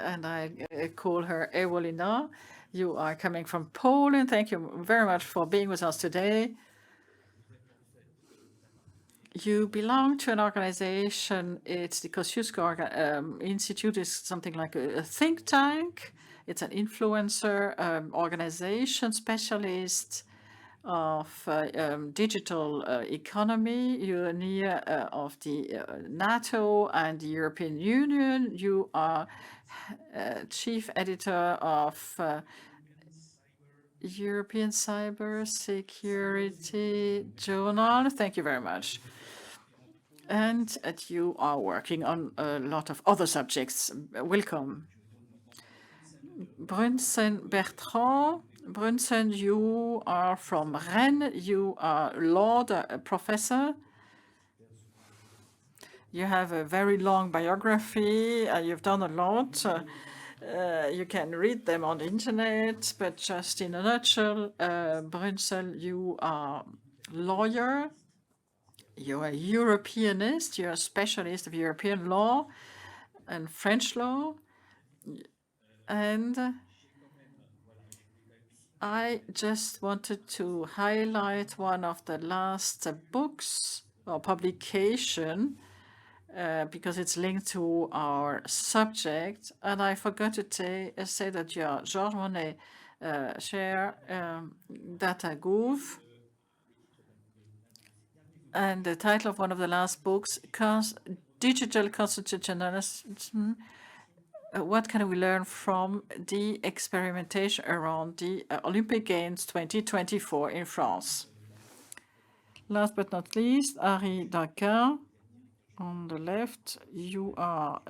and I call her Ewolina. You are coming from Poland. Thank you very much for being with us today. You belong to an organization. It's the Kosciuszko Institute is something like a think tank. It's an influencer organization specialist of digital economy. You're near of the NATO and the European Union. You are chief editor of European Cyber Security Journal. Thank you very much. And you are working on a lot of other subjects. Welcome. Brunsen Bertrand. Brunsen, you are from Rennes. You are law professor. You have a very long biography. You've done a lot. You can read them on the internet, but just in a nutshell, Brunsen, you are lawyer. You're a Europeanist. You're a specialist of European law and French law. And I just wanted to highlight one of the last books or publication because it's linked to our subject. And I forgot to say that you're Georges Monet chair, DataGouv. And the title of one of the last books, Digital Constitutionalism, what can we learn from the experimentation around the Olympic Games 2024 in France? Last but not least, Harry Dakin, on the left. You are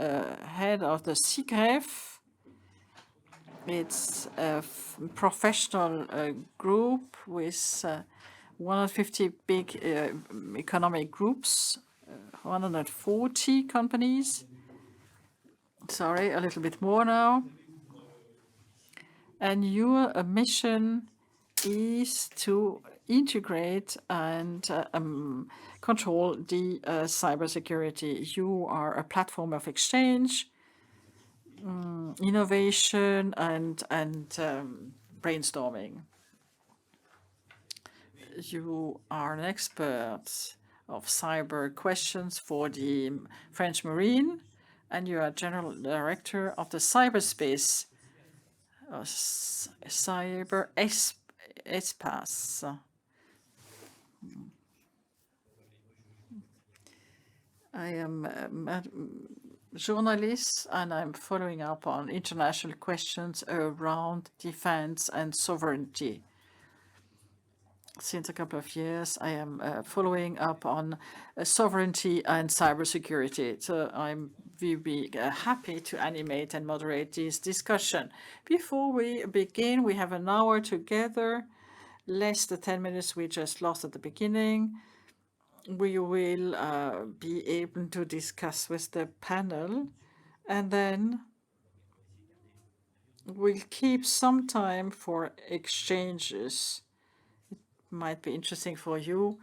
head of the CIGREF. It's a professional group with 150 big economic groups, 140 companies. Sorry, a little bit more now. And your mission is to integrate and control the cybersecurity. You are a platform of exchange, innovation, and brainstorming. You are an expert of cyber questions for the French Marine, and you are general director of the cyberspace, cyber espace. I am a journalist, and I'm following up on international questions around defense and sovereignty. Since a couple of years, I am following up on sovereignty and cybersecurity. So we'll be happy to animate and moderate this discussion. Before we begin, we have an hour together, less than 10 minutes we just lost at the beginning. We will be able to discuss with the panel, and then we'll keep some time for exchanges. Might be interesting for you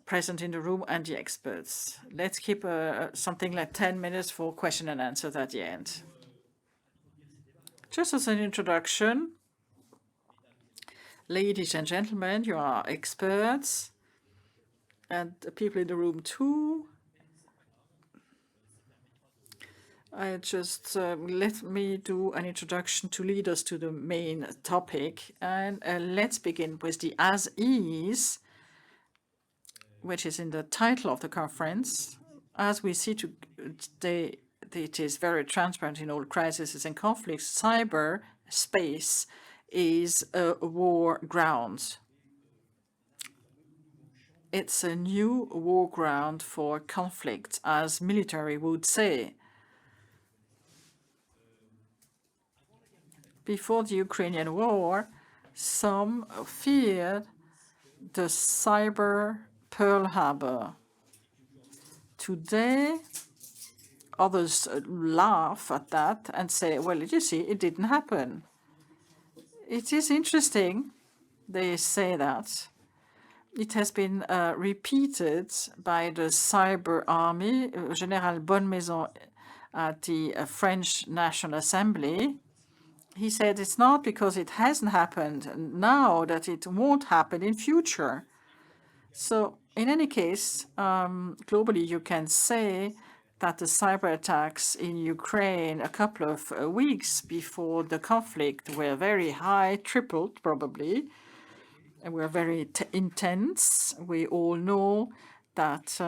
present in the room and the experts. Let's keep something like 10 minutes for question and answers at the end. Just as an introduction, ladies and gentlemen, you are experts, and the people in the room too. Let me do an introduction to lead us to the main topic. And let's begin with the as is, which is in the title of the conference. As we see today, it is very transparent in all crises and conflicts. Cyberspace is a war ground. It's a new war ground for conflict, as military would say. Before the Ukrainian war, some feared the cyber Pearl Harbor. Today, others laugh at that and say, well, you see, it didn't happen. It is interesting they say that. It has been repeated by the cyber army, General Bonnemaison at the French National Assembly. He said it's not because it hasn't happened now that it won't happen in future. So in any case, globally, you can say that the cyber attacks in Ukraine a couple of weeks before the conflict were very high, tripled probably, and were very intense. We all know that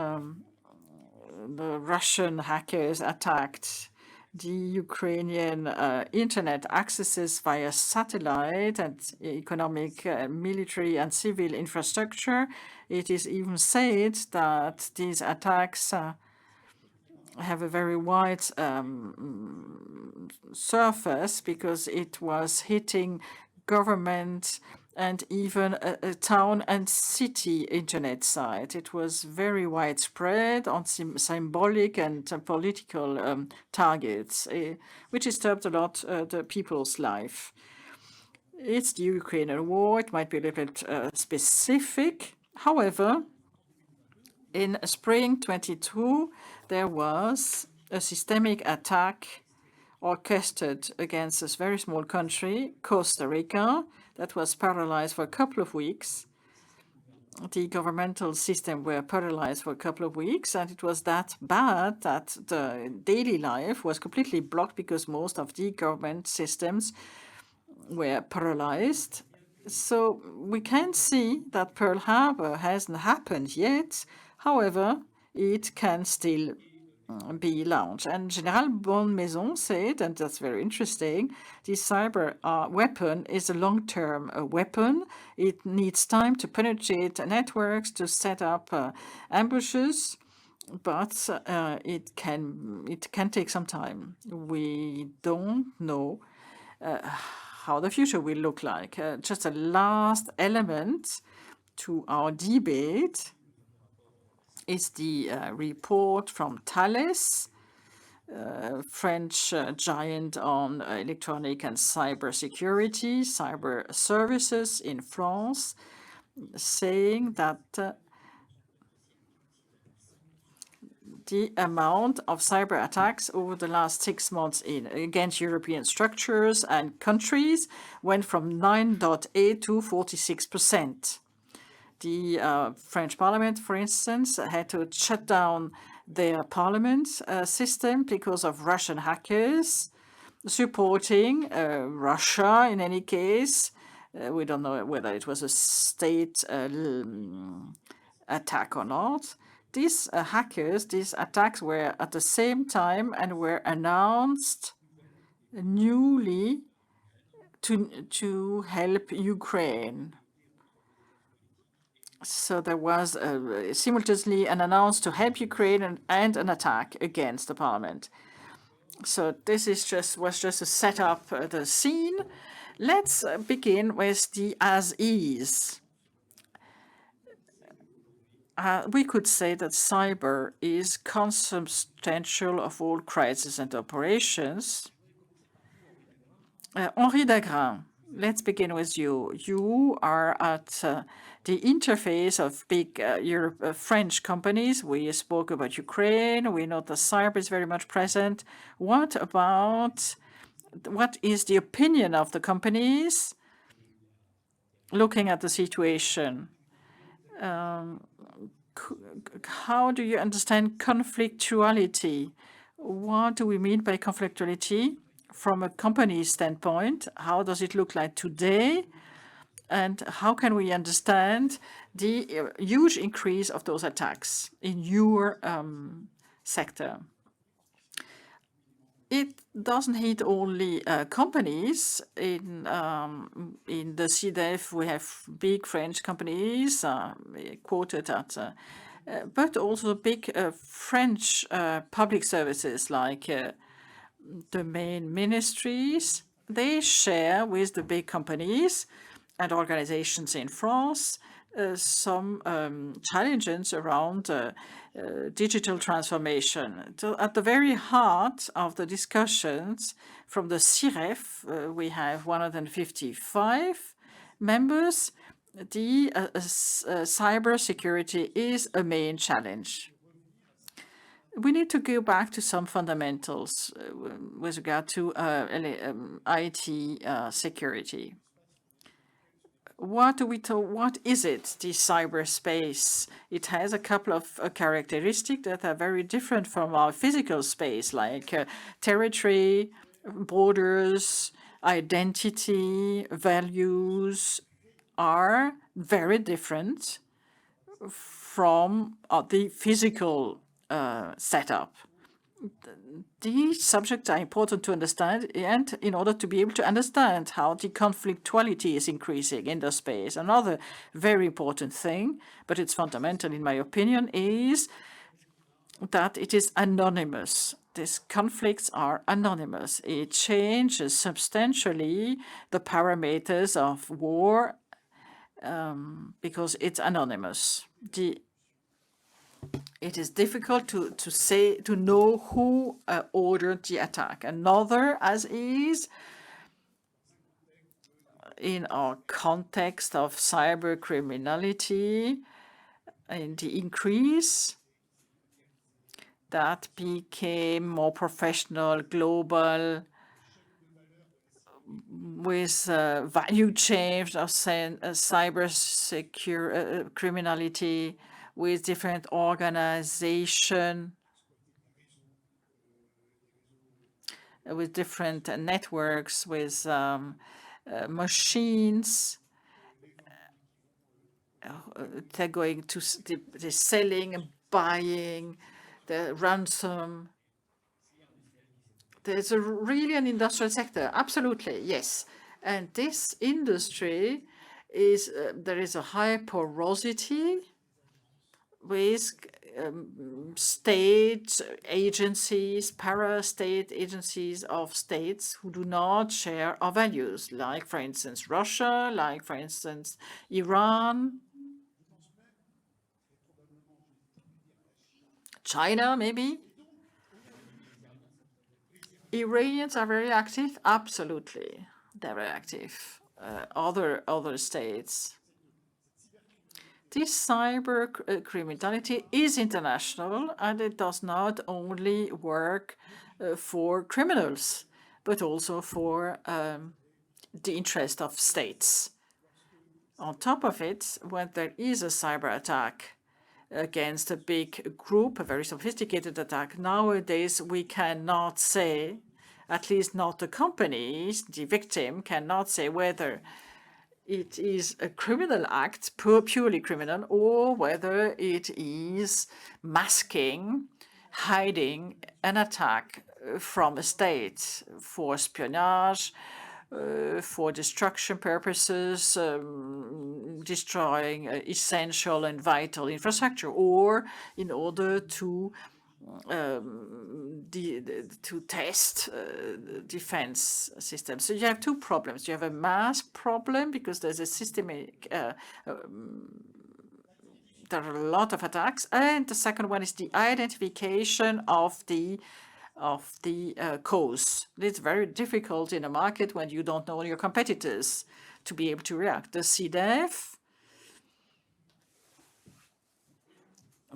the Russian hackers attacked the Ukrainian internet accesses via satellite and economic, military and civil infrastructure. It is even said that these attacks have a very wide surface because it was hitting government and even a town and city internet site. It was very widespread on symbolic and political targets, which disturbed a lot the people's life. It's the Ukrainian war. It might be a little bit specific. However, in spring 22, there was a systemic attack orchestrated against this very small country, Costa Rica, that was paralyzed for a couple of weeks. The governmental system were paralyzed for a couple of weeks, and it was that bad that the daily life was completely blocked because most of the government systems were paralyzed. So we can see that Pearl Harbor hasn't happened yet. However, it can still be launched. And General Bonnemaison said, and that's very interesting, this cyber weapon is a long-term weapon. It needs time to penetrate networks, to set up ambushes, but it can take some time. We don't know how the future will look like. Just a last element to our debate is the report from Thales, French giant on electronic and cyber security, cyber services in France, saying that the amount of cyber attacks over the last 6 months against European structures and countries went from 9.8 to 46%. The French Parliament, for instance, had to shut down their parliament system because of Russian hackers supporting Russia in any case. We don't know whether it was a state attack or not. These hackers, these attacks were at the same time and were announced newly to help Ukraine. So there was simultaneously an announcement to help Ukraine and an attack against the parliament. So this was just to set up the scene. Let's begin with the as-is. We could say that cyber is consubstantial of all crises and operations. Henri Dagrin, let's begin with you. You are at the interface of big French companies. We spoke about Ukraine. We know that cyber is very much present. What is the opinion of the companies looking at the situation? How do you understand conflictuality? What do we mean by conflictuality from a company standpoint? How does it look like today? And how can we understand the huge increase of those attacks in your sector? It doesn't hit only companies. In the CDF, we have big French companies quoted at, but also big French public services like the main ministries. They share with the big companies and organizations in France some challenges around digital transformation. So at the very heart of the discussions from the CIREF, we have 155 members, the cybersecurity is a main challenge. We need to go back to some fundamentals with regard to IT security. What is it, the cyberspace? It has a couple of characteristics that are very different from our physical space, like territory, borders, identity, values are very different from the physical setup. These subjects are important to understand, and in order to be able to understand how the conflictuality is increasing in the space. Another very important thing, but it's fundamental in my opinion, is that it is anonymous. These conflicts are anonymous. It changes substantially the parameters of war because it's anonymous. It is difficult to know who ordered the attack. Another, as is in our context of cyber criminality, and the increase that became more professional, global, with value change of cyber criminality, with different organization, with different networks, with machines. They're going to the selling and buying, the ransom. There's really an industrial sector, absolutely, yes. And this industry is, there is a high porosity with state agencies, para-state agencies of states who do not share our values, like, for instance, Russia, like, for instance, Iran, China, maybe. Iranians are very active, absolutely, they're very active. Other states. This cyber criminality is international, and it does not only work for criminals, but also for the interest of states. On top of it, when there is a cyber attack against a big group, a very sophisticated attack, nowadays we cannot say, at least not the companies, the victim cannot say whether it is a criminal act, purely criminal, or whether it is masking, hiding an attack from a state for espionage, for destruction purposes, destroying essential and vital infrastructure, or in order to test defense systems. So you have two problems. You have a mass problem because there's a systemic, there are a lot of attacks, and the second one is the identification of the cause. It's very difficult in a market when you don't know your competitors to be able to react. The CDF,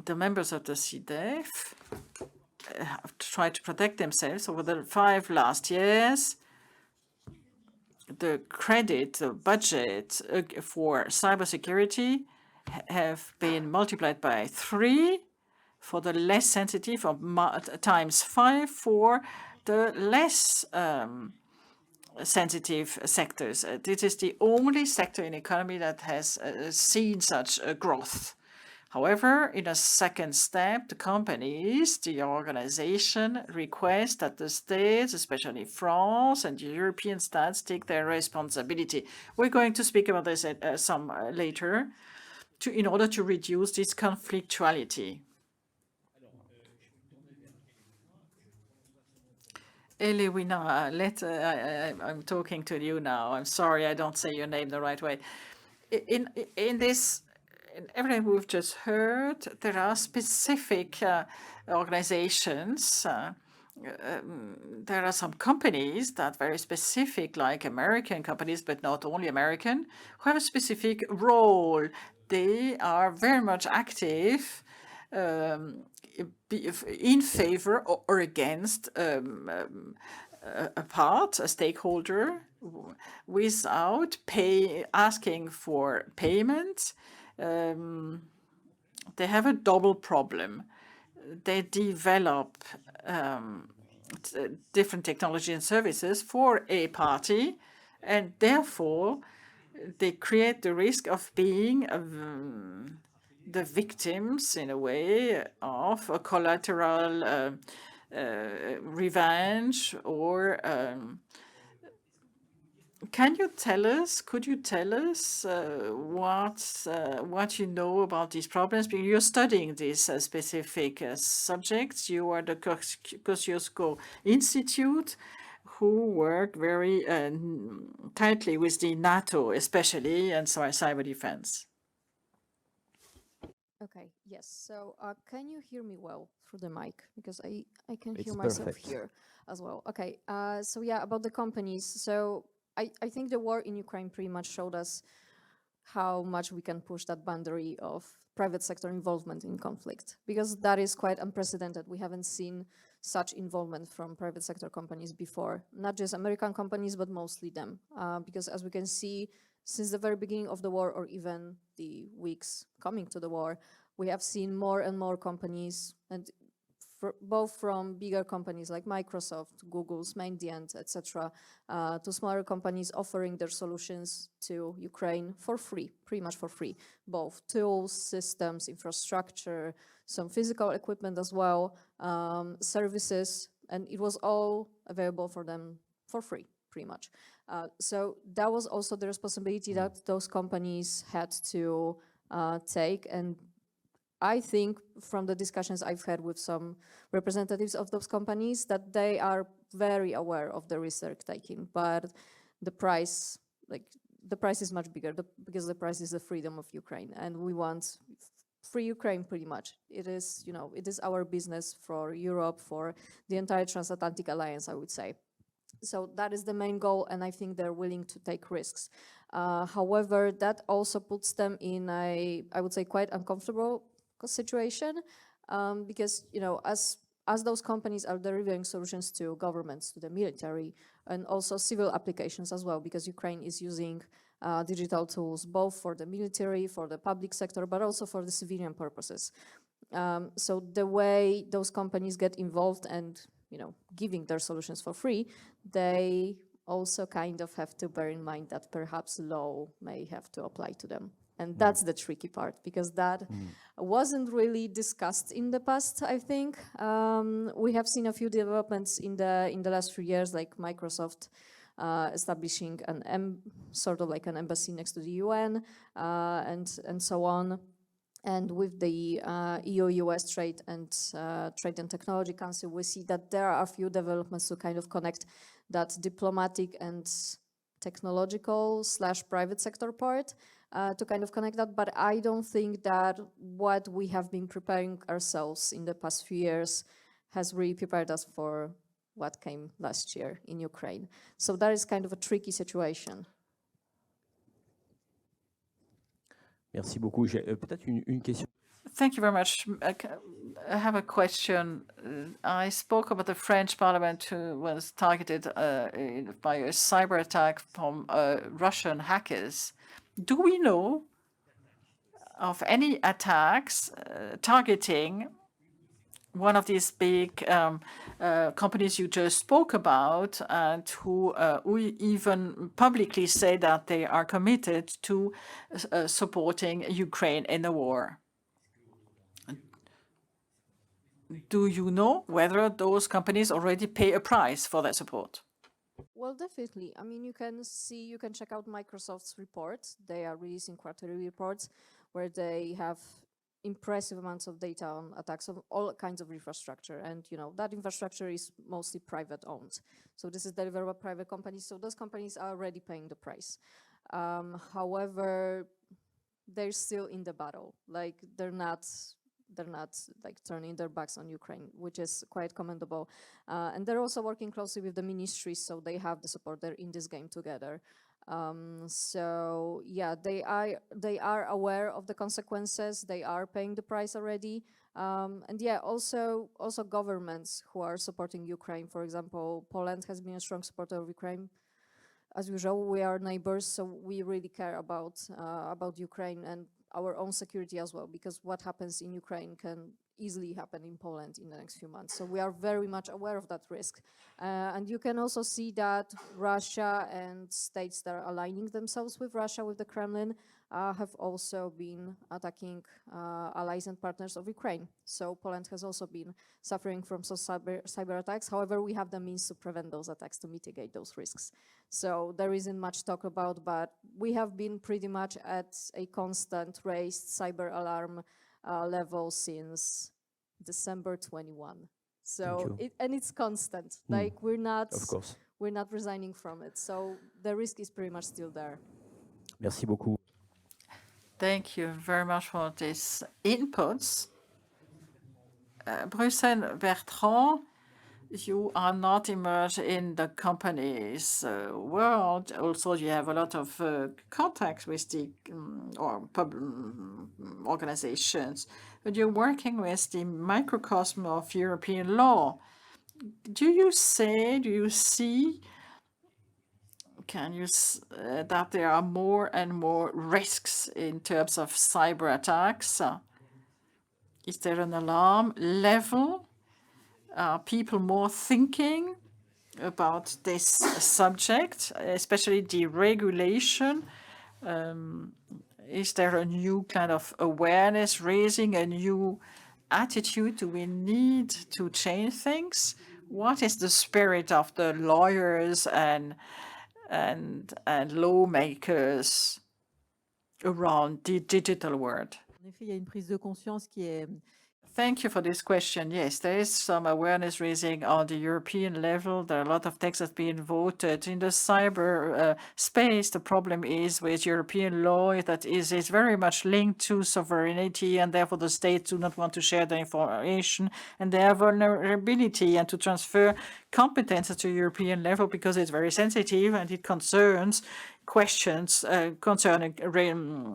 the members of the CDF have tried to protect themselves over the 5 last years. The credit, the budget for cybersecurity have been multiplied by 3 for the less sensitive, or times 5 for the less sensitive sectors. This is the only sector in the economy that has seen such a growth. However, in a second step, the companies, the organization request that the states, especially France and the European states, take their responsibility. We're going to speak about this some later, in order to reduce this conflictuality. Elewina, I'm talking to you now. I'm sorry I don't say your name the right way. In everything we've just heard, there are specific organizations there are some companies that are very specific, like American companies, but not only American, who have a specific role. They are very much active in favor or against a stakeholder, without asking for payment. They have a double problem. They develop different technology and services for a party, and therefore they create the risk of being the victims, in a way, of a collateral revenge or could you tell us what you know about these problems? Because you're studying these specific subjects. You are the Kosciuszko Institute, who work very tightly with the NATO, especially, and so cyber defense. Okay, yes. So can you hear me well through the mic? Because I can hear It's myself perfect. here as well. Okay, so yeah, about the companies. So I think the war in Ukraine pretty much showed us how much we can push that boundary of private sector involvement in conflict, because that is quite unprecedented. We haven't seen such involvement from private sector companies before, not just American companies, but mostly them. Because as we can see, since the very beginning of the war, or even the weeks coming to the war, we have seen more and more companies, and both from bigger companies like Microsoft, Google's, Mandiant, etc., to smaller companies offering their solutions to Ukraine for free, pretty much for free, both tools, systems, infrastructure, some physical equipment as well, services, and it was all available for them for free, pretty much. So that was also the responsibility that those companies had to take. And I think from the discussions I've had with some representatives of those companies that they are very aware of the risk they're taking, but the price, the price is much bigger because the price is the freedom of Ukraine, and we want free Ukraine pretty much. It is, it is our business for Europe, for the entire transatlantic alliance, I would say. So that is the main goal, and I think they're willing to take risks. However, that also puts them in I would say, quite uncomfortable situation, because as those companies are delivering solutions to governments, to the military, and also civil applications as well, because Ukraine is using digital tools both for the military, for the public sector, but also for the civilian purposes. So the way those companies get involved and giving their solutions for free, they also kind of have to bear in mind that perhaps law may have to apply to them. And that's the tricky part, because that wasn't really discussed in the past, I think. We have seen a few developments in the last few years, like Microsoft establishing sort of like an embassy next to the UN, and so on. And with the EU-US Trade and Technology Council, we see that there are a few developments to kind of connect that diplomatic and technological / private sector part, to kind of connect that. But I don't think that what we have been preparing ourselves in the past few years has really prepared us for what came last year in Ukraine. So that is kind of a tricky situation. Merci beaucoup. J'ai peut-être une question. Thank you very much. I have a question. I spoke about the French parliament who was targeted by a cyber attack from Russian hackers. Do we know of any attacks targeting one of these big companies you just spoke about, and who even publicly say that they are committed to supporting Ukraine in the war? Do you know whether those companies already pay a price for that support? Well, definitely. I mean, you can check out Microsoft's reports. They are releasing quarterly reports where they have impressive amounts of data on attacks of all kinds of infrastructure. And, that infrastructure is mostly private owned. So this is delivered by private companies. So those companies are already paying the price. However, they're still in the battle. Like, they're not like turning their backs on Ukraine, which is quite commendable. And they're also working closely with the ministries, so they have the support. They're in this game together. So yeah, they are aware of the consequences. They are paying the price already. And yeah, also governments who are supporting Ukraine. For example, Poland has been a strong supporter of Ukraine. As usual, we are neighbors, so we really care about Ukraine and our own security as well, because what happens in Ukraine can easily happen in Poland in the next few months. So we are very much aware of that risk. And you can also see that Russia and states that are aligning themselves with Russia, with the Kremlin, have also been attacking allies and partners of Ukraine. So Poland has also been suffering from some cyber attacks. However, we have the means to prevent those attacks, to mitigate those risks. So there isn't much talk about, but we have been pretty much at a constant raised cyber alarm level since December 21. So it's constant. Like we're not, of course. we're not resigning from it. So the risk is pretty much still there. Merci beaucoup. Thank you very much for these inputs. Bruxelles Bertrand, you are not immersed in the company's world. Also, you have a lot of contacts with the organizations, but you're working with the microcosm of European law. Do you see that there are more and more risks in terms of cyber attacks? Is there an alarm level? Are people more thinking about this subject, especially deregulation? Is there a new kind of awareness raising, a new attitude? Do we need to change things? What is the spirit of the lawyers and lawmakers around the digital world? En effet, il y a une prise de conscience qui est Thank you for this question. Yes, there is some awareness raising on the European level. There are a lot of texts that being voted in the cyber space. The problem is with European law that is very much linked to sovereignty, and therefore the states do not want to share the information and their vulnerability and to transfer competences to European level because it's very sensitive and it concerns questions concerning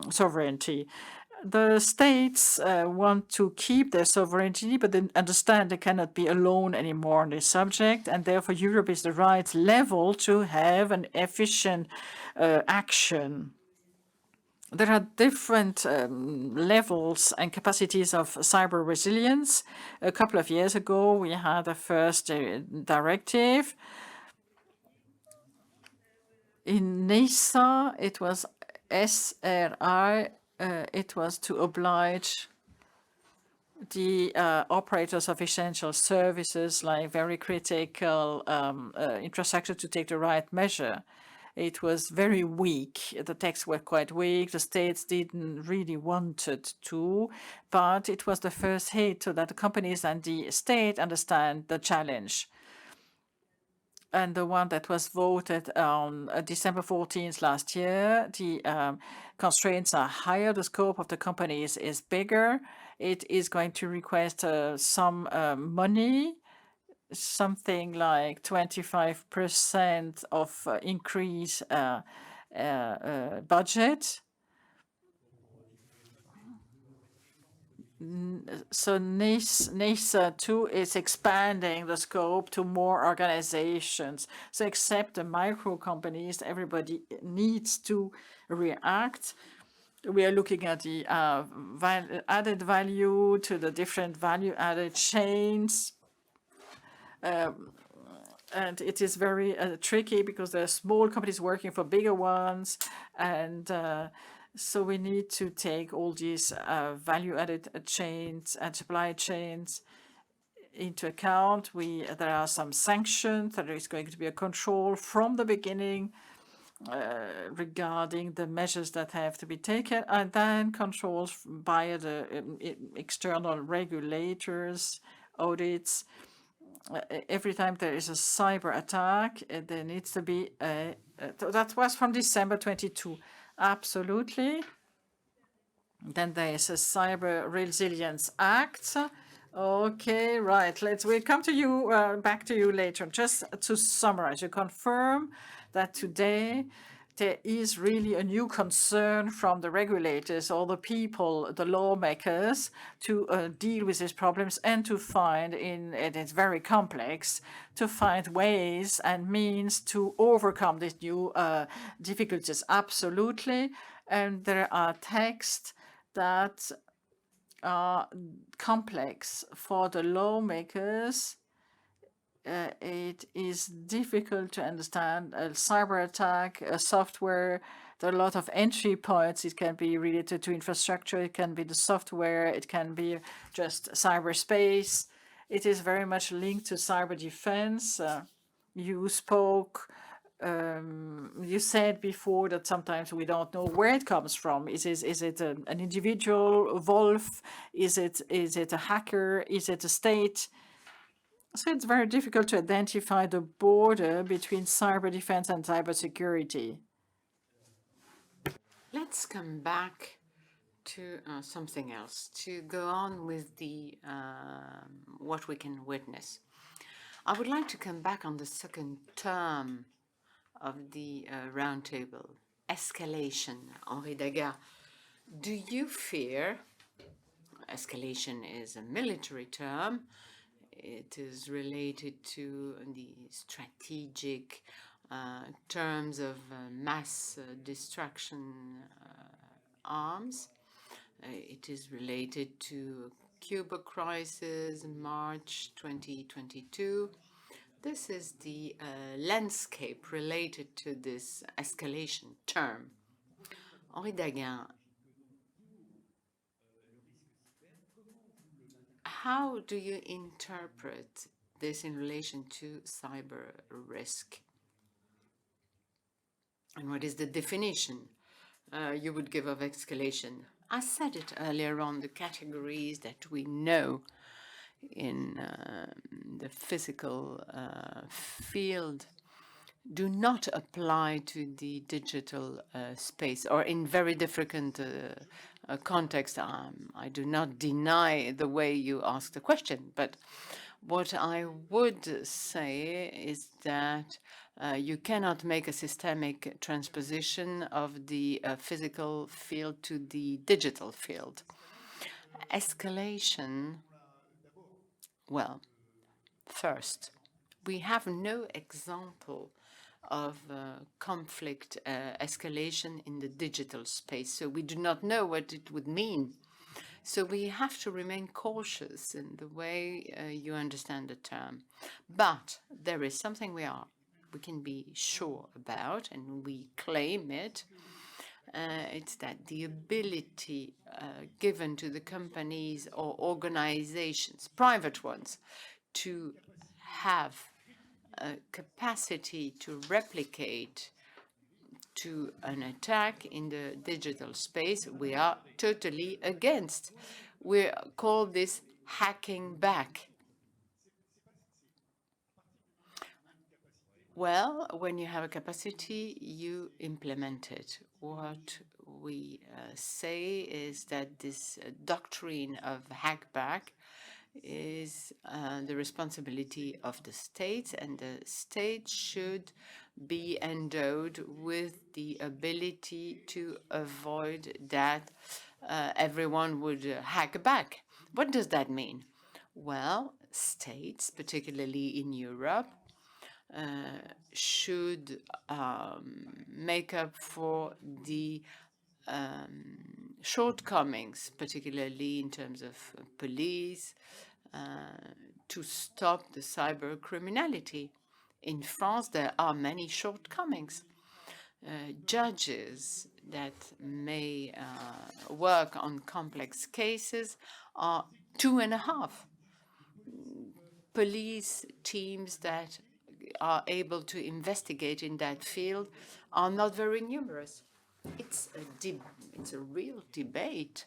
sovereignty. The states want to keep their sovereignty, but they understand they cannot be alone anymore on this subject, and therefore Europe is the right level to have an efficient action. There are different levels and capacities of cyber resilience. A couple of years ago, we had the first directive. In NISA, it was SRI. It was to oblige the operators of essential services like very critical infrastructure to take the right measure. It was very weak. The texts were quite weak. The states didn't really wanted to, but it was the first hit so that the companies and the state understand the challenge. And the one that was voted on December 14th last year, the constraints are higher, the scope of the companies is bigger. It is going to request some money, something like 25% of increase budget. So NISA 2 is expanding the scope to more organizations. So except the micro companies, everybody needs to react. We are looking at the added value to the different value-added chains. And it is very tricky because there are small companies working for bigger ones. And so we need to take all these value-added chains and supply chains into account. There are some sanctions. There is going to be a control from the beginning regarding the measures that have to be taken, and then controls by the external regulators, audits. Every time there is a cyber attack, there needs to be that was from December 22. Absolutely. Then there is a Cyber Resilience Act. Okay, right. We'll come to you, back to you later. Just to summarize, you confirm that today there is really a new concern from the regulators, all the people, the lawmakers, to deal with these problems and to find, and it's very complex, to find ways and means to overcome these new difficulties. Absolutely. And there are texts that are complex for the lawmakers. It is difficult to understand a cyber attack, a software. There are a lot of entry points. It can be related to infrastructure. It can be the software. It can be just cyberspace. It is very much linked to cyber defense. You spoke you said before that sometimes we don't know where it comes from. Is it an individual wolf? Is it a hacker? Is it a state? So it's very difficult to identify the border between cyber defense and cybersecurity. Let's come back to something else, to go on with the what we can witness. I would like to come back on the second term of the roundtable, escalation. Henri Daga, do you fear, escalation is a military term, it is related to the strategic terms of mass destruction arms. It is related to Cuba crisis, March 2022. This is the landscape related to this escalation term. Henri Daguin, how do you interpret this in relation to cyber risk? And what is the definition you would give of escalation? I said it earlier on, the categories that we know in the physical field do not apply to the digital space, or in very different contexts. I do not deny the way you ask the question, but what I would say is that you cannot make a systemic transposition of the physical field to the digital field. Escalation, well, first, we have no example of conflict escalation in the digital space, so we do not know what it would mean. So we have to remain cautious in the way you understand the term. But there is something we can be sure about, and we claim it. It's that the ability given to the companies or organizations, private ones, to have a capacity to replicate to an attack in the digital space, we are totally against. We call this hacking back. Well, when you have a capacity, you implement it. What we say is that this doctrine of hackback is the responsibility of the states, and the state should be endowed with the ability to avoid that everyone would hack back. What does that mean? Well, states, particularly in Europe, should make up for the shortcomings, particularly in terms of police, to stop the cyber criminality. In France, there are many shortcomings. Judges that may work on complex cases are 2.5. Police teams that are able to investigate in that field are not very numerous. It's a real debate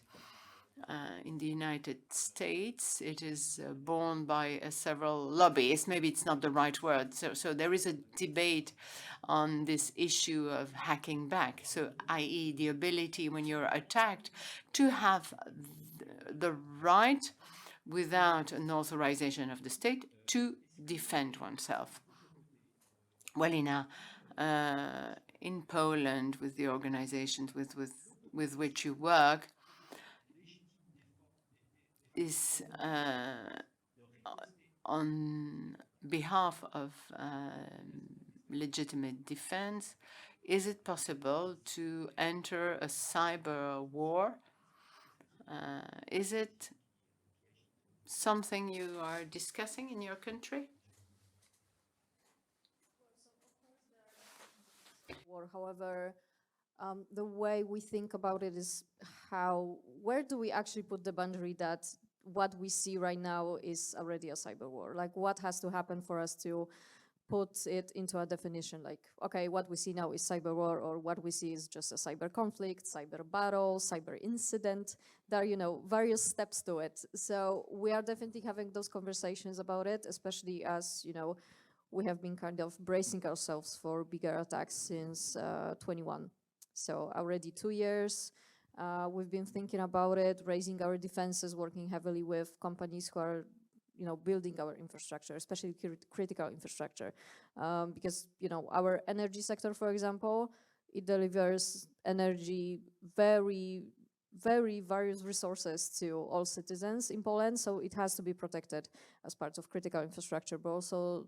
In the United States, it is borne by several lobbyists. Maybe it's not the right word. So there is a debate on this issue of hacking back. So, i.e., the ability when you're attacked to have the right, without an authorization of the state, to defend oneself. Well, in Poland, with the organizations with which you work, is on behalf of legitimate defense. Is it possible to enter a cyber war? Is it something you are discussing in your country? However, the way we think about it is where do we actually put the boundary that what we see right now is already a cyber war? Like, what has to happen for us to put it into a definition? Like, okay, what we see now is cyber war, or what we see is just a cyber conflict, cyber battle, cyber incident. There are, various steps to it. So we are definitely having those conversations about it, especially as, we have been kind of bracing ourselves for bigger attacks since 21. So already 2 years, we've been thinking about it, raising our defenses, working heavily with companies who are, building our infrastructure, especially critical infrastructure, because, our energy sector, for example, it delivers energy very various resources to all citizens in Poland, so it has to be protected as part of critical infrastructure, but also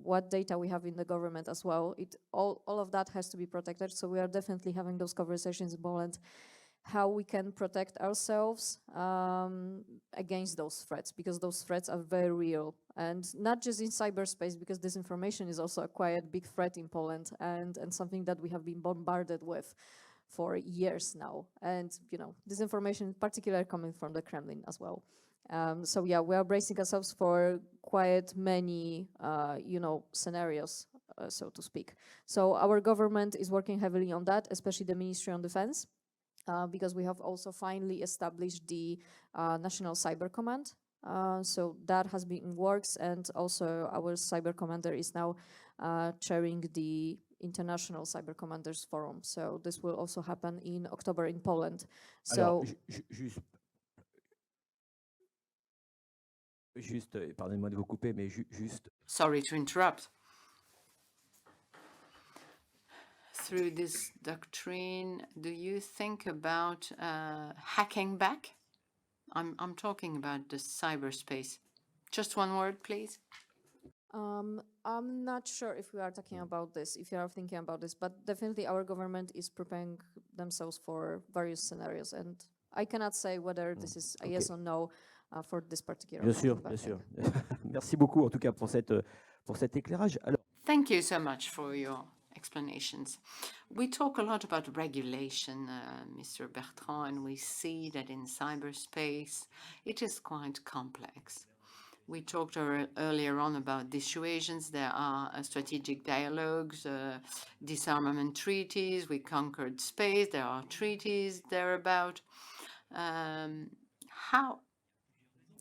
what data we have in the government as well. All of that has to be protected, so we are definitely having those conversations in Poland, how we can protect ourselves against those threats, because those threats are very real, and not just in cyberspace, because disinformation is also a quite big threat in Poland, and something that we have been bombarded with for years now. And, this information in particular coming from the Kremlin as well. So yeah, we are bracing ourselves for quite many, scenarios, so to speak. So our government is working heavily on that, especially the Ministry of Defense, because we have also finally established the National Cyber Command. So that has been in works, and also our cyber commander is now chairing the International Cyber Commanders Forum. So this will also happen in October in Poland. So juste, pardonnez-moi de vous couper, mais juste. Sorry to interrupt. Through this doctrine, do you think about hacking back? I'm talking about the cyberspace. Just one word, please. I'm not sure if we are talking about this, if you are thinking about this, but definitely our government is preparing themselves for various scenarios, and I cannot say whether this is a yes or no for this particular. Bien sûr, bien sûr. Merci beaucoup en tout cas pour cet éclairage. Alors, thank you so much for your explanations. We talk a lot about regulation, Mr. Bertrand, and we see that in cyberspace it is quite complex. We talked earlier on about dissuasions. There are strategic dialogues, disarmament treaties. We conquered space. There are treaties thereabout.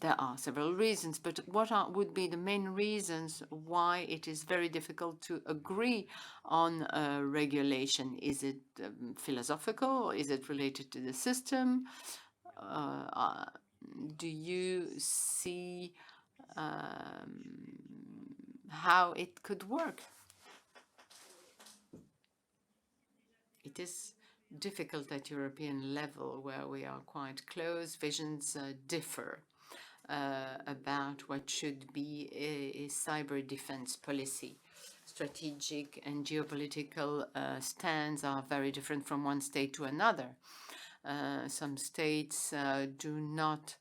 There are several reasons, but what would be the main reasons why it is very difficult to agree on regulation? Is it philosophical? Is it related to the system? Do you see how it could work? It is difficult at European level, where we are quite close. Visions differ about what should be a cyber defense policy. Strategic and geopolitical stands are very different from one state to another. Some states do not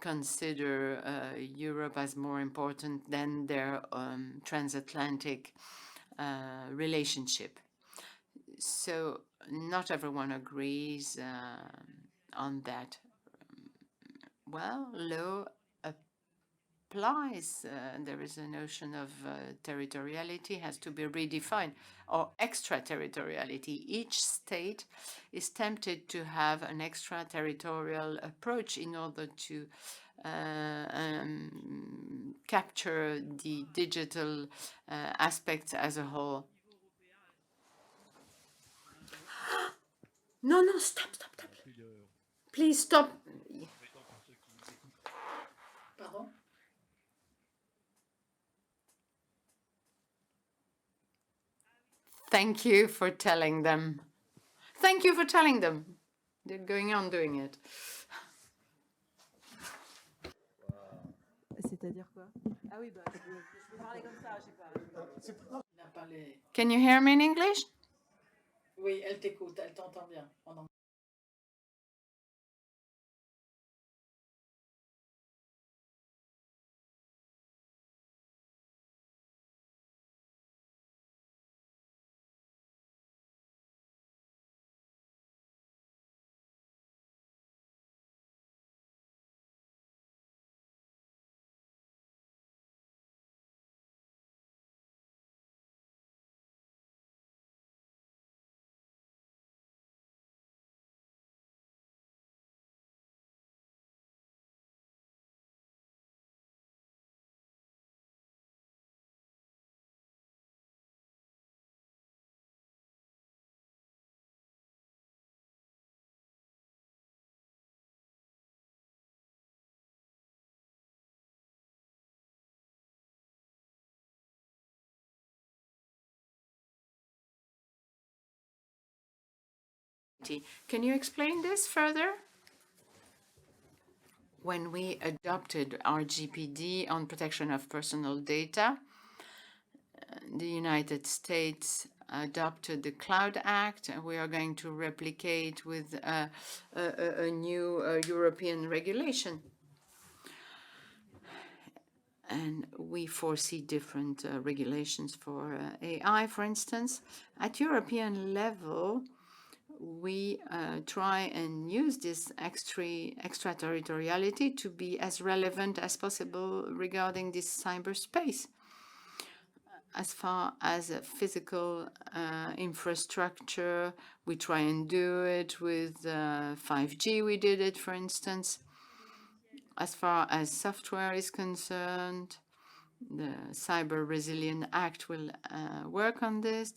consider Europe as more important than their transatlantic relationship. So not everyone agrees on that. Well, law applies. There is a notion of territoriality has to be redefined, or extraterritoriality. Each state is tempted to have an extraterritorial approach in order to capture the digital aspects as a whole. No, no, stop. Please stop. Pardon? Thank you for telling them. Thank you for telling them. They're going on doing it. C'est-à-dire quoi? Ah oui, bah, je peux parler comme ça, je sais pas. Can you hear me in English? Oui, elle t'écoute, elle t'entend bien. Can you explain this further? When we adopted our GPD on protection of personal data, the United States adopted the Cloud Act, and we are going to replicate with a new European regulation. And we foresee different regulations for AI, for instance. At European level, we try and use this extraterritoriality to be as relevant as possible regarding this cyberspace. As far as physical infrastructure, we try and do it with 5G. We did it, for instance. As far as software is concerned, the Cyber Resilience Act will work on this.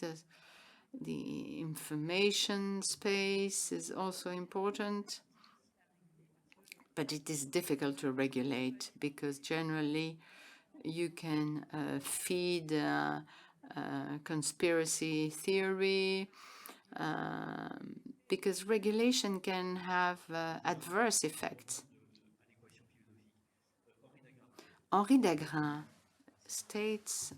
The information space is also important, but it is difficult to regulate because generally you can feed conspiracy theory because regulation can have adverse effects. Henri Dagrin states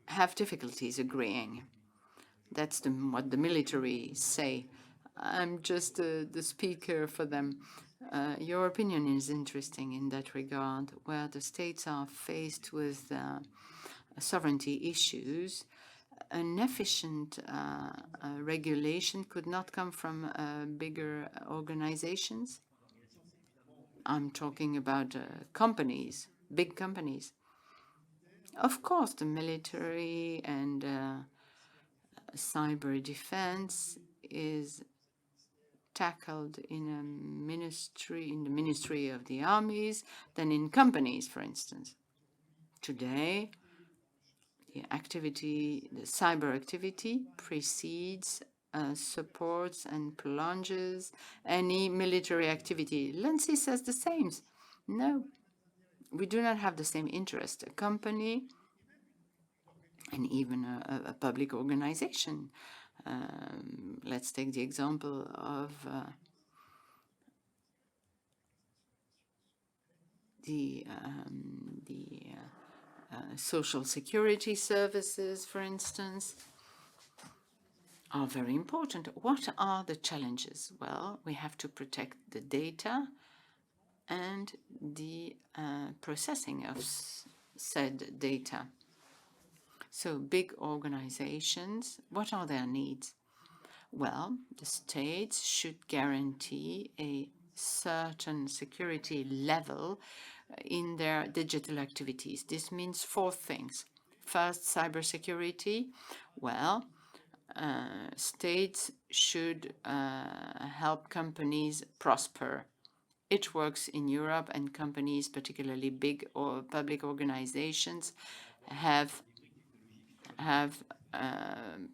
have difficulties agreeing. That's what the military say. I'm just the speaker for them. Your opinion is interesting in that regard, where the states are faced with sovereignty issues. An efficient regulation could not come from bigger organizations. I'm talking about companies, big companies. Of course, the military and cyber defense is tackled in a ministry, in the Ministry of the Armies, than in companies, for instance. Today, the cyber activity precedes, supports, and plunges any military activity. Lindsay says the same. No, we do not have the same interest. A company and even a public organization. Let's take the example of the social security services, for instance, are very important. What are the challenges? Well, we have to protect the data and the processing of said data. So big organizations, what are their needs? Well, the states should guarantee a certain security level in their digital activities. This means 4 things. First, cybersecurity. Well, states should help companies prosper. It works in Europe, and companies, particularly big or public organizations, have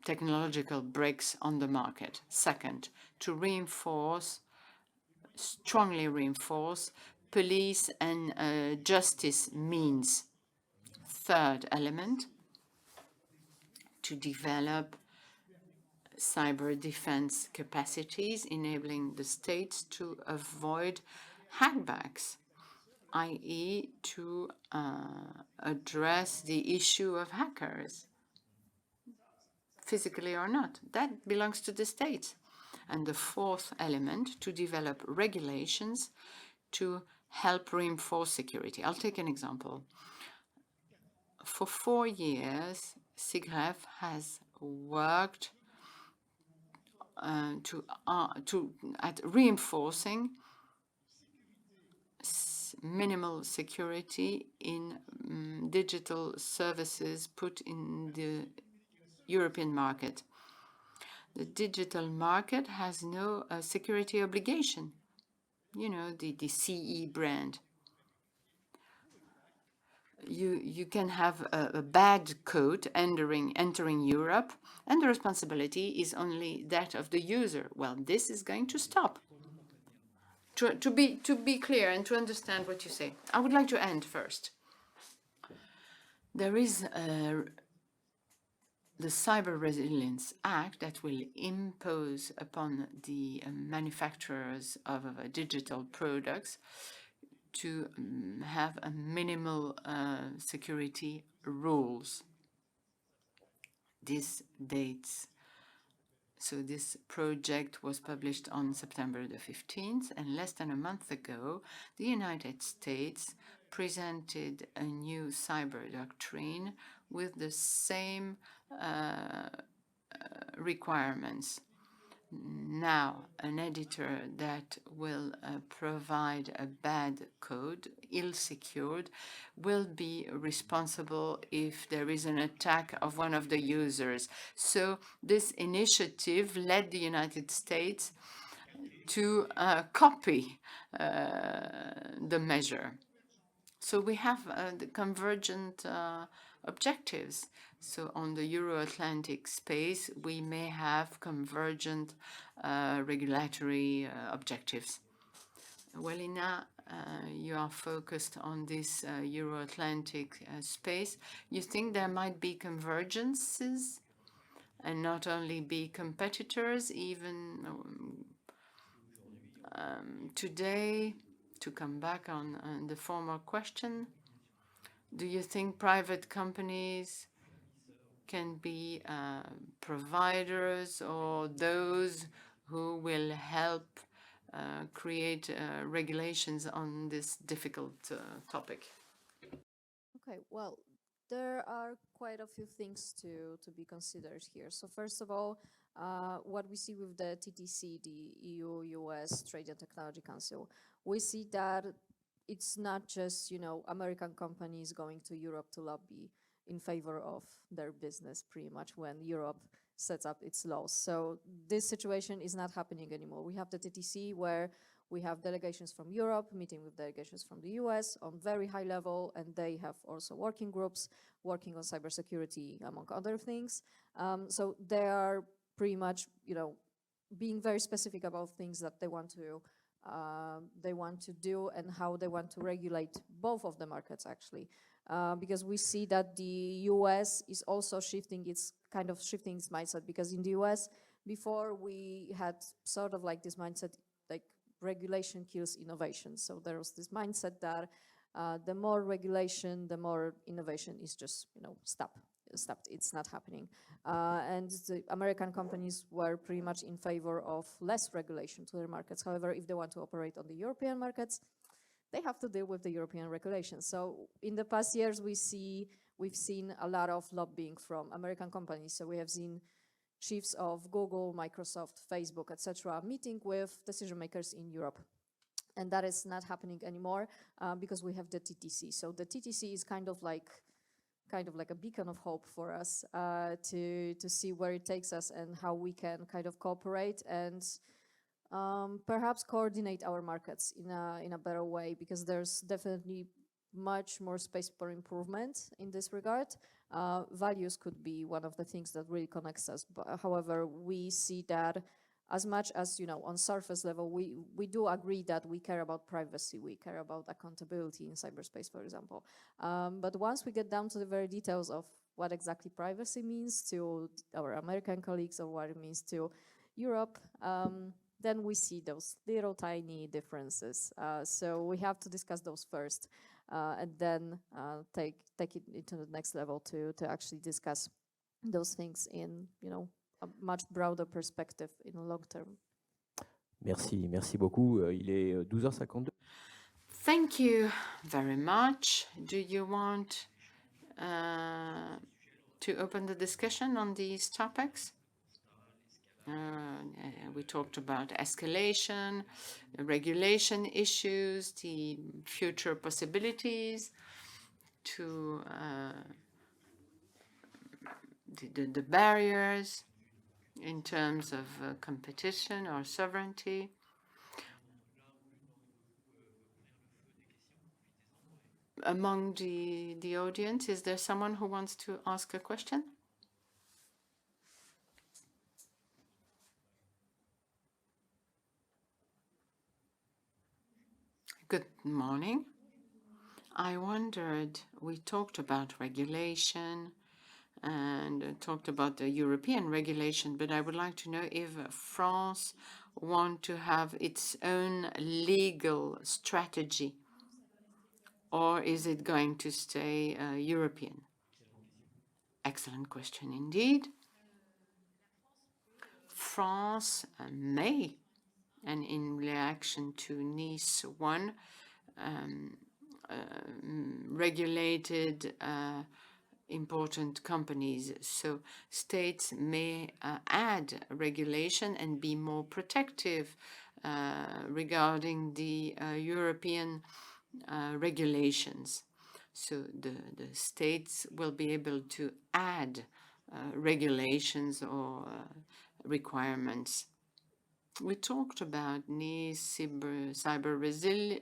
technological breaks on the market. Second, to reinforce, strongly reinforce, police and justice means. Third element, to develop cyber defense capacities, enabling the states to avoid hackbacks, i.e. to address the issue of hackers, physically or not. That belongs to the states. And the fourth element, to develop regulations to help reinforce security. I'll take an example. For 4 years, SIGREF has worked at reinforcing minimal security in digital services put in the European market. The digital market has no security obligation. You know, the CE brand. You can have a bad code entering Europe, and the responsibility is only that of the user. Well, this is going to stop. To be clear and to understand what you say, I would like to end first. There is the Cyber Resilience Act that will impose upon the manufacturers of digital products to have a minimal security rules. This dates. So this project was published on September the 15th, and less than a month ago, the United States presented a new cyber doctrine with the same requirements. Now, an editor that will provide a bad code, ill-secured, will be responsible if there is an attack of one of the users. So this initiative led the United States to copy the measure. So we have the convergent objectives. So on the Euro-Atlantic space, we may have convergent regulatory objectives. Welina, you are focused on this Euro-Atlantic space. You think there might be convergences and not only be competitors, even today, to come back on the former question, do you think private companies can be providers or those who will help create regulations on this difficult topic? Okay, well, there are quite a few things to be considered here. So first of all, what we see with the TTC, the EU-US Trade and Technology Council, we see that it's not just, you know, American companies going to Europe to lobby in favor of their business pretty much when Europe sets up its laws. So this situation is not happening anymore. We have the TTC where we have delegations from Europe meeting with delegations from the US on very high level, and they have also working groups working on cybersecurity, among other things. So they are pretty much, you know, being very specific about things that they want to do and how they want to regulate both of the markets, actually. Because we see that the US is also shifting its mindset, because in the US before we had sort of like this mindset, like regulation kills innovation. So there was this mindset that the more regulation, the more innovation is just, you know, stopped. It's not happening. And the American companies were pretty much in favor of less regulation to their markets. However, if they want to operate on the European markets, they have to deal with the European regulations. So in the past years, we've seen a lot of lobbying from American companies. So we have seen chiefs of Google, Microsoft, Facebook, etc., meeting with decision makers in Europe. And that is not happening anymore because we have the TTC. So the TTC is kind of like a beacon of hope for us to see where it takes us and how we can kind of cooperate and perhaps coordinate our markets in a better way, because there's definitely much more space for improvement in this regard. Values could be one of the things that really connects us. But however, we see that as much as, on surface level, we do agree that we care about privacy, we care about accountability in cyberspace, for example. But once we get down to the very details of what exactly privacy means to our American colleagues or what it means to Europe, then we see those little tiny differences. So we have to discuss those first and then take it into the next level to actually discuss those things in, a much broader perspective in the long term. Merci beaucoup. Il est 12h52. Thank you very much. Do you want to open the discussion on these topics? We talked about escalation, regulation issues, the future possibilities to the barriers in terms of competition or sovereignty. Among the audience, is there someone who wants to ask a question? Good morning. I wondered, we talked about regulation and talked about the European regulation, but I would like to know if France wants to have its own legal strategy, or is it going to stay European? Excellent question indeed. France may, and in reaction to Nice 1, regulated important companies. So states may add regulation and be more protective regarding the European regulations. So the states will be able to add regulations or requirements. We talked about Nice Cyber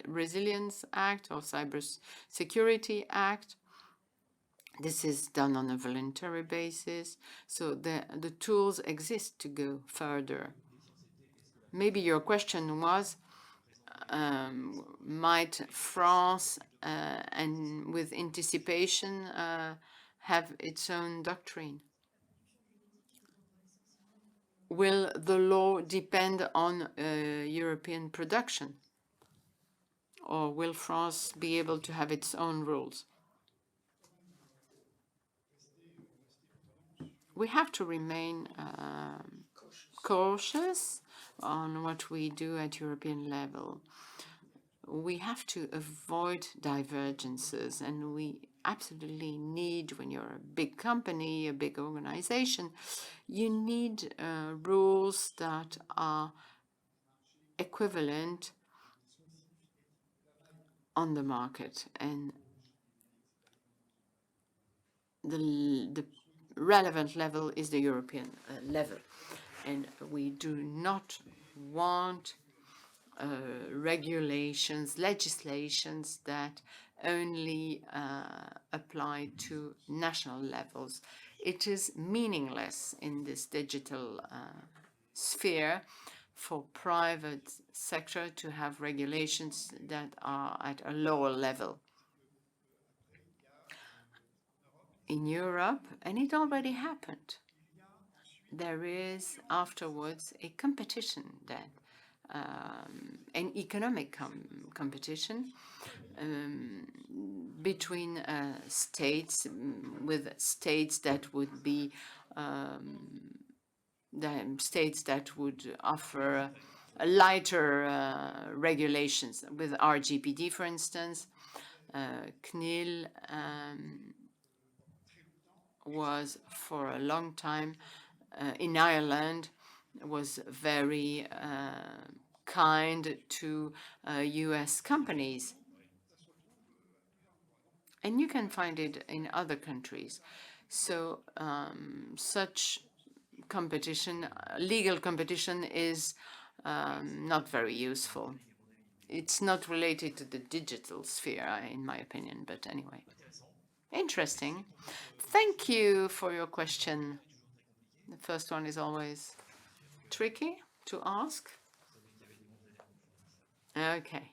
Resilience Act or Cyber Security Act. This is done on a voluntary basis, so the tools exist to go further. Maybe your question was, might France and with anticipation have its own doctrine? Will the law depend on European production? Or will France be able to have its own rules? We have to remain cautious on what we do at European level. We have to avoid divergences, and we absolutely need, when you're a big company, a big organization, you need rules that are equivalent on the market, and the relevant level is the European level. And we do not want regulations, legislations that only apply to national levels. It is meaningless in this digital sphere for private sector to have regulations that are at a lower level. In Europe, and it already happened, there is afterwards a competition that an economic competition between states, with states that would be the states that would offer lighter regulations. With RGPD, for instance, CNIL was for a long time in Ireland, was very kind to US companies. And you can find it in other countries. So such competition, legal competition, is not very useful. It's not related to the digital sphere, in my opinion, but anyway. Interesting. Thank you for your question. The first one is always tricky to ask. Okay.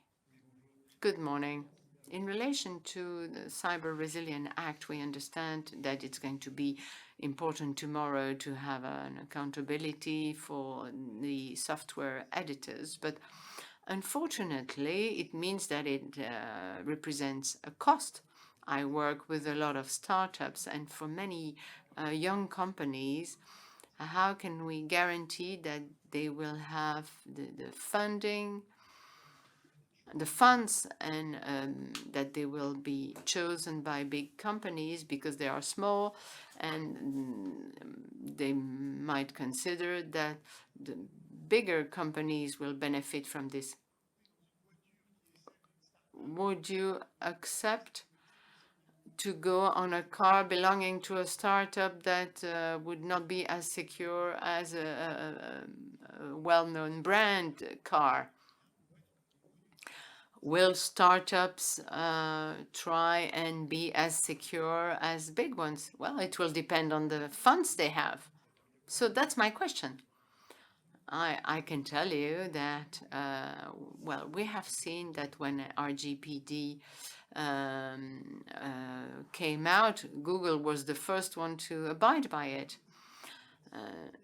Good morning. In relation to the Cyber Resilience Act, we understand that it's going to be important tomorrow to have an accountability for the software editors, but unfortunately, it means that it represents a cost. I work with a lot of startups, and for many young companies, how can we guarantee that they will have the funding, the funds, and that they will be chosen by big companies because they are small, and they might consider that the bigger companies will benefit from this? Would you accept to go on a car belonging to a startup that would not be as secure as a well-known brand car? Will startups try and be as secure as big ones? Well, it will depend on the funds they have. So that's my question. I can tell you that, well, we have seen that when RGPD came out, Google was the first one to abide by it.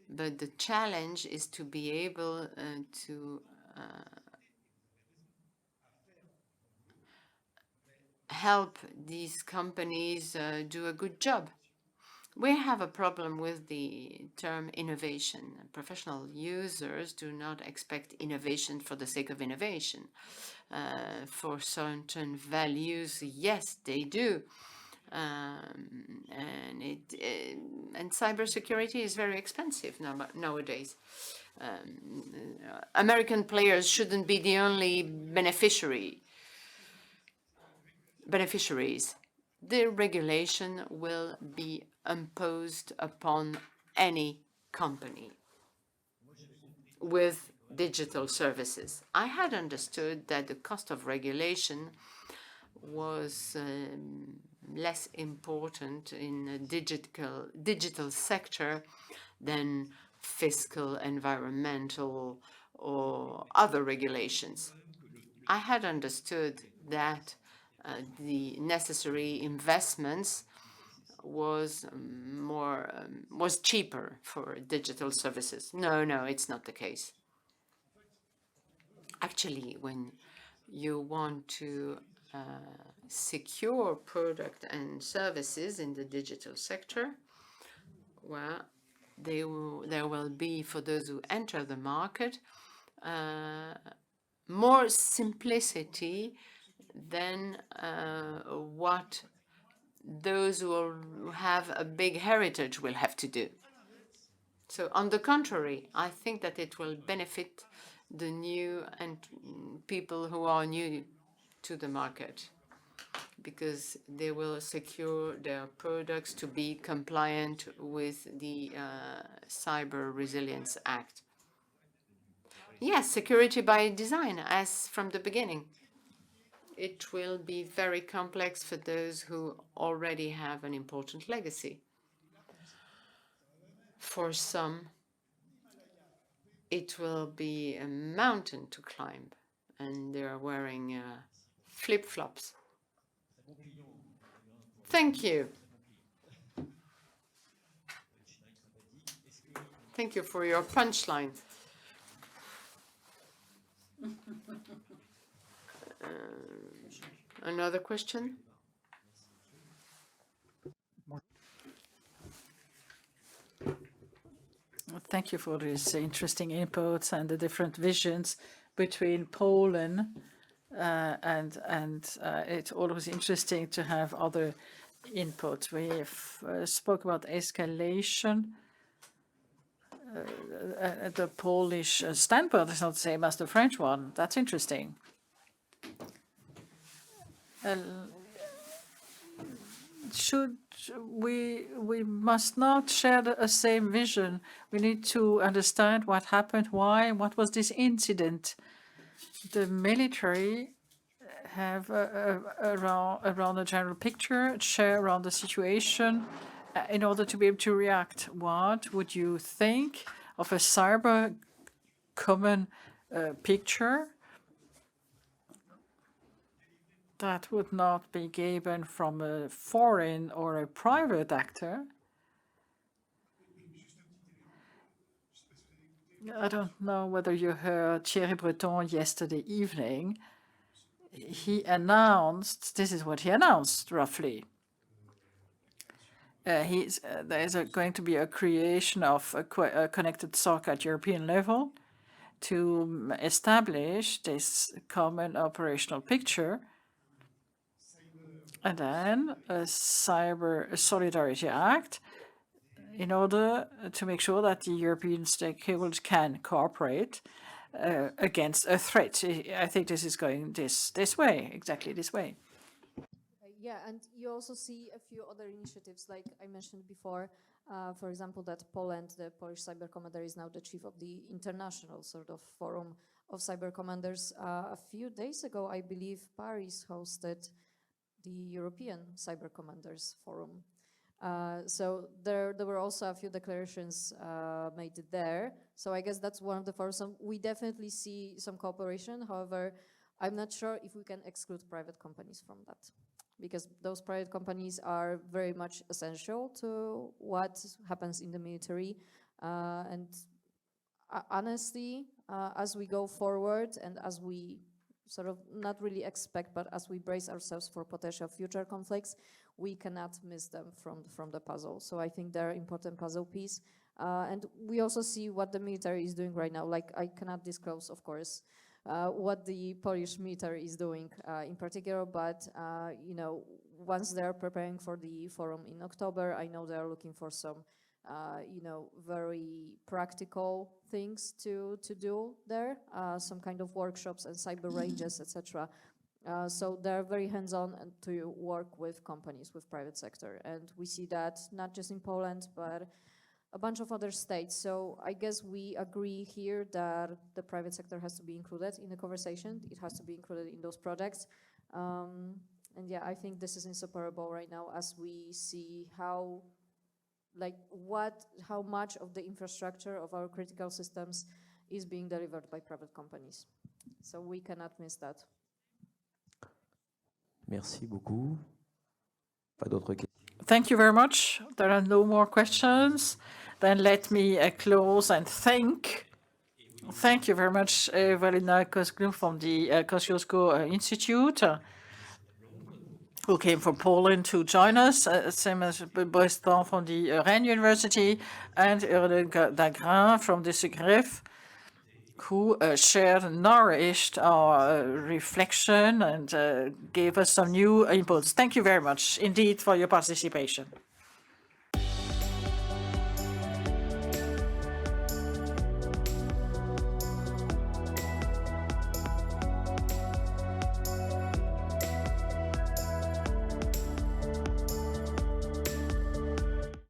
But the challenge is to be able to help these companies do a good job. We have a problem with the term innovation. Professional users do not expect innovation for the sake of innovation. For certain values, yes, they do. And cybersecurity is very expensive nowadays. American players shouldn't be the only beneficiaries. The regulation will be imposed upon any company with digital services. I had understood that the cost of regulation was less important in the digital sector than fiscal, environmental, or other regulations. I had understood that the necessary investments was cheaper for digital services. No, it's not the case. Actually, when you want to secure product and services in the digital sector, well, there will be, for those who enter the market, more simplicity than what those who have a big heritage will have to do. So on the contrary, I think that it will benefit the new and people who are new to the market, because they will secure their products to be compliant with the Cyber Resilience Act. Yes, security by design, as from the beginning. It will be very complex for those who already have an important legacy. For some, it will be a mountain to climb, and they're wearing flip-flops. Thank you. Thank you for your punchline. Another question? Thank you for these interesting inputs and the different visions between Poland and it's always interesting to have other inputs. We spoke about escalation. the Polish standpoint is not the same as the French one. That's interesting. We must not share the same vision. We need to understand what happened, why, what was this incident. The military have around a general picture, share around the situation in order to be able to react. What would you think of a cyber common picture that would not be given from a foreign or a private actor? I don't know whether you heard Thierry Breton yesterday evening. He announced, this is what he announced roughly. There is going to be a creation of a connected SOC at European level to establish this common operational picture, and then a Cyber Solidarity Act in order to make sure that the European stakeholders can cooperate against a threat. I think this is going this way, exactly this way. Yeah, and you also see a few other initiatives, like I mentioned before, for example, that Poland, the Polish cyber commander, is now the chief of the international sort of forum of cyber commanders. A few days ago, I believe Paris hosted the European Cyber Commanders Forum. So there were also a few declarations made there. So I guess that's one of the forums. We definitely see some cooperation. However, I'm not sure if we can exclude private companies from that, because those private companies are very much essential to what happens in the military. And honestly, as we go forward and as we sort of not really expect, but as we brace ourselves for potential future conflicts, we cannot miss them from the puzzle. So I think they're an important puzzle piece. And we also see what the military is doing right now. Like, I cannot disclose, of course, what the Polish military is doing in particular, but you know, once they're preparing for the forum in October, I know they're looking for some you know, very practical things to do there, some kind of workshops and cyber ranges, etc. So they're very hands-on and to work with companies, with private sector. And we see that not just in Poland, but a bunch of other states. So I guess we agree here that the private sector has to be included in the conversation. It has to be included in those projects. And yeah, I think this is inseparable right now as we see how much of the infrastructure of our critical systems is being delivered by private companies. So we cannot miss that. Merci beaucoup. Pas d'autres questions. Thank you very much. There are no more questions. Then let me close and thank you very much, Valina Kosglum from the Kosciuszko Institute, who came from Poland to join us, same as Breston from the Rennes University, and Dagrin from the CGRIF, who shared, nourished our reflection and gave us some new inputs. Thank you very much indeed for your participation.